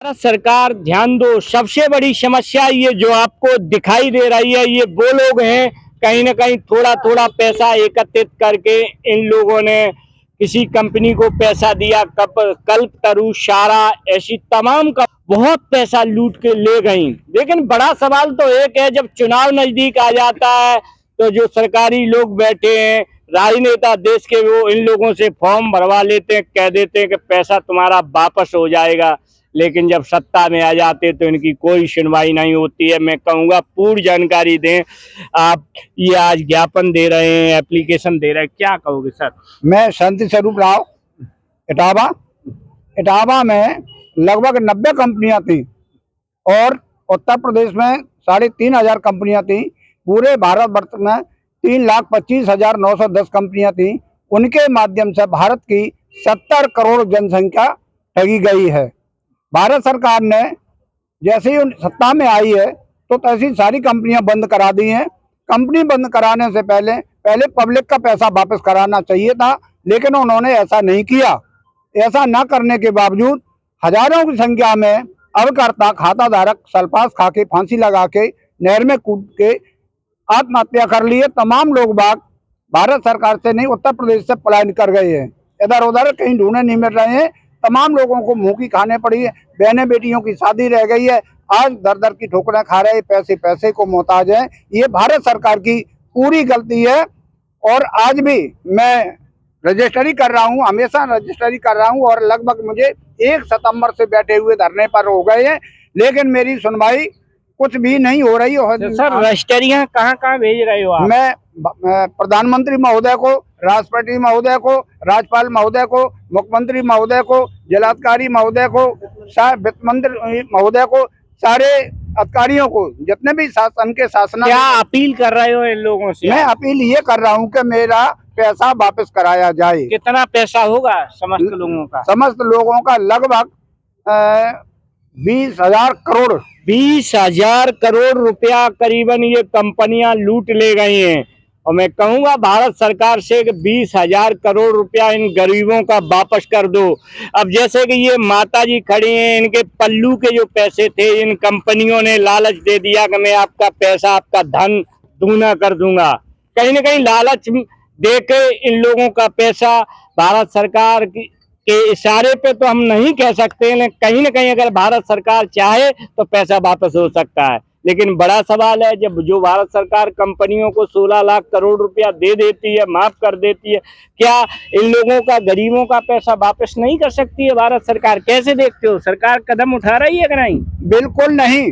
भारत सरकार ध्यान दो, सबसे बड़ी समस्या ये जो आपको दिखाई दे रही है, ये वो लोग हैं कहीं ना कहीं थोड़ा थोड़ा पैसा एकत्रित करके इन लोगों ने किसी कंपनी को पैसा दिया, कल्पतरु, सारा, ऐसी तमाम का बहुत पैसा लूट के ले गई। लेकिन बड़ा सवाल तो एक है, जब चुनाव नजदीक आ जाता है तो जो सरकारी लोग बैठे हैं, राजनेता देश के, वो इन लोगों से फॉर्म भरवा लेते हैं, कह देते हैं कि पैसा तुम्हारा वापस हो जाएगा। लेकिन जब सत्ता में आ जाते तो इनकी कोई सुनवाई नहीं होती है। मैं कहूँगा पूर्ण जानकारी दें आप। ये आज ज्ञापन दे रहे हैं, एप्लीकेशन दे रहे हैं, क्या कहोगे सर? मैं शांति स्वरूप राव, इटावा इटावा में लगभग 90 कंपनियां थी और उत्तर प्रदेश में 3,500 कंपनियां थी। पूरे भारतवर्ष में 3,25,910 कंपनियां थी। उनके माध्यम से भारत की 70 करोड़ जनसंख्या ठगी गई है। भारत सरकार ने जैसे ही सत्ता में आई है तो ऐसी सारी कंपनियां बंद करा दी हैं। कंपनी बंद कराने से पहले पब्लिक का पैसा वापस कराना चाहिए था, लेकिन उन्होंने ऐसा नहीं किया। ऐसा न करने के बावजूद हजारों की संख्या में अवकर्ता, खाता धारक सल्फास खा के, फांसी लगा के, नहर में कूद के आत्महत्या कर लिए। तमाम लोग बाग भारत सरकार से नहीं, उत्तर प्रदेश से पलायन कर गए हैं। इधर उधर कहीं ढूंढने नहीं मिल रहे हैं। तमाम लोगों को मुंह की खाने पड़ी है। बहनें बेटियों की शादी रह गई है। आज दर दर की ठोकरें खा रहे हैं, पैसे पैसे को मोहताज है। ये भारत सरकार की पूरी गलती है। और आज भी मैं रजिस्ट्री कर रहा हूँ, हमेशा रजिस्ट्री कर रहा हूँ और लगभग मुझे 1 सितंबर से बैठे हुए धरने पर हो गए हैं, लेकिन मेरी सुनवाई कुछ भी नहीं हो रही है। तो सर रजिस्ट्रियां कहाँ कहाँ भेज रहे हो आप? मैं प्रधानमंत्री महोदय को, राष्ट्रपति महोदय को, राज्यपाल महोदय को, मुख्यमंत्री महोदय को, जिलाधिकारी महोदय को, वित्त मंत्री महोदय को, सारे अधिकारियों को, जितने भी शासन के शासन। क्या अपील कर रहे हो इन लोगों से? मैं अपील ये कर रहा हूँ कि मेरा पैसा वापस कराया जाए। कितना पैसा होगा समस्त लोगों का? समस्त लोगों का लगभग 20,000 करोड़ 20,000 करोड़ रुपया करीबन ये कंपनियां लूट ले गई हैं। और मैं कहूंगा भारत सरकार से कि 20,000 करोड़ रुपया इन गरीबों का वापस कर दो। अब जैसे कि ये माता जी खड़ी हैं, इनके पल्लू के जो पैसे थे, इन कंपनियों ने लालच दे दिया कि मैं आपका पैसा, आपका धन दूना कर दूंगा। कहीं ना कहीं लालच दे के इन लोगों का पैसा भारत सरकार के इशारे पे तो हम नहीं कह सकते, लेकिन कहीं ना कहीं अगर भारत सरकार चाहे तो पैसा वापस हो सकता है। लेकिन बड़ा सवाल है, जब जो भारत सरकार कंपनियों को 16 लाख करोड़ रुपया दे देती है, माफ कर देती है, क्या इन लोगों का, गरीबों का पैसा वापस नहीं कर सकती है भारत सरकार? कैसे देखते हो, सरकार कदम उठा रही है कि नहीं? बिल्कुल नहीं।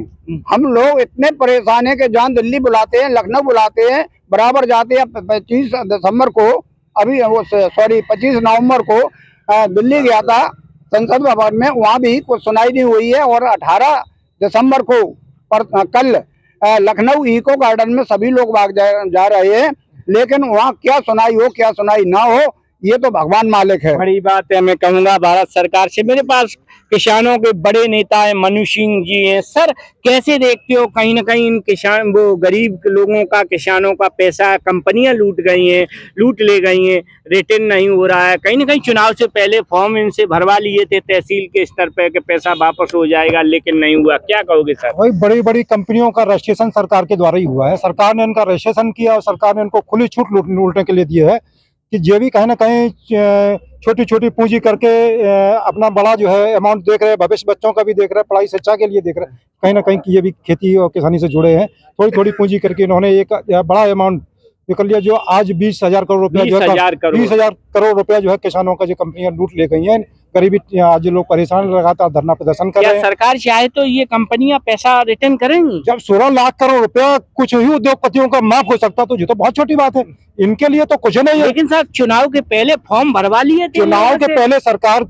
हम लोग इतने परेशान है कि जहाँ दिल्ली बुलाते हैं, लखनऊ बुलाते हैं, बराबर जाते हैं। 25 दिसंबर को, अभी वो 25 नवंबर को दिल्ली गया था संसद भवन में, वहाँ भी कुछ सुनाई नहीं हुई है। और 18 दिसंबर को कल लखनऊ इको गार्डन में सभी लोग भाग जा रहे हैं, लेकिन वहाँ क्या सुनाई हो, क्या सुनाई ना हो, ये तो भगवान मालिक है। बड़ी बात है। मैं कहूँगा भारत सरकार से, मेरे पास किसानों के बड़े नेता है, मनु सिंह जी हैं। सर कैसे देखते हो, कहीं ना कहीं इन किसान, वो गरीब लोगों का, किसानों का पैसा कंपनियां लूट गई हैं, लूट ले गई हैं, रिटर्न नहीं हो रहा है। कहीं ना कहीं चुनाव से पहले फॉर्म इनसे भरवा लिए थे तहसील के स्तर पे कि पैसा वापस हो जाएगा, लेकिन नहीं हुआ। क्या कहोगे सर? वही बड़ी बड़ी कंपनियों का रजिस्ट्रेशन सरकार के द्वारा ही हुआ है। सरकार ने इनका रजिस्ट्रेशन किया और सरकार ने इनको खुली छूट लूटने के लिए दिए है कि जो भी कहीं ना कहीं छोटी छोटी पूंजी करके अपना बड़ा जो है अमाउंट देख रहे हैं, भविष्य बच्चों का भी देख रहे हैं, पढ़ाई शिक्षा के लिए देख रहे हैं, कहीं ना कहीं ये भी खेती और किसानी से जुड़े हैं। थोड़ी थोड़ी पूंजी करके इन्होंने एक बड़ा अमाउंट निकल लिया, जो आज 20,000 करोड़ रुपया, 20,000 करोड़ रुपया जो है किसानों का जो कंपनियां लूट ले गई हैं। गरीबी, आज लोग परेशान, लगातार धरना प्रदर्शन कर रहे हैं। सरकार चाहे तो ये कंपनियां पैसा रिटर्न करेंगी? जब 16 लाख करोड़ रुपया कुछ ही उद्योगपतियों का माफ हो सकता तो ये तो बहुत छोटी बात है, इनके लिए तो कुछ नहीं है। लेकिन सर चुनाव के पहले फॉर्म भरवा लिए थे। चुनाव के पहले सरकार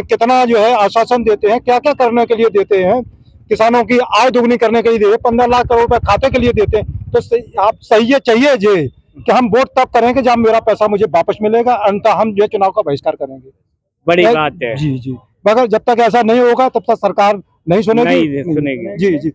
कितना जो है आश्वासन देते हैं, क्या क्या करने के लिए देते हैं, किसानों की आय दुगनी करने के लिए देते हैं, 15 लाख करोड़ रुपए खाते के लिए देते हैं। तो आप सही चाहिए जी कि हम वोट तब करेंगे जब मेरा पैसा मुझे वापस मिलेगा, अन्यथा हम जो चुनाव का बहिष्कार करेंगे। बड़ी बात है। जी जी, मगर जब तक ऐसा नहीं होगा तब तक सरकार नहीं सुनेगी। जी जी,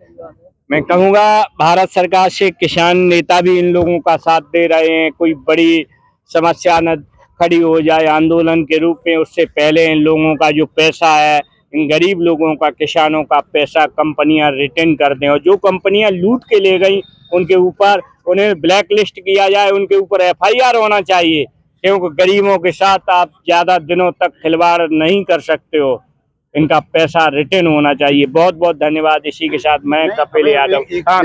मैं कहूँगा भारत सरकार से किसान नेता भी इन लोगों का साथ दे रहे हैं। कोई बड़ी समस्या न खड़ी हो जाए आंदोलन के रूप में, उससे पहले इन लोगों का जो पैसा है इन गरीब लोगों का, किसानों का पैसा कंपनियां रिटर्न कर दें, और जो कंपनियां लूट के ले गई उनके ऊपर उन्हें ब्लैक लिस्ट किया जाए, उनके ऊपर FIR होना चाहिए, क्योंकि गरीबों के साथ आप ज़्यादा दिनों तक खिलवाड़ नहीं कर सकते हो। इनका पैसा रिटर्न होना चाहिए। बहुत बहुत धन्यवाद। इसी के साथ मैं कपिल यादव। हाँ।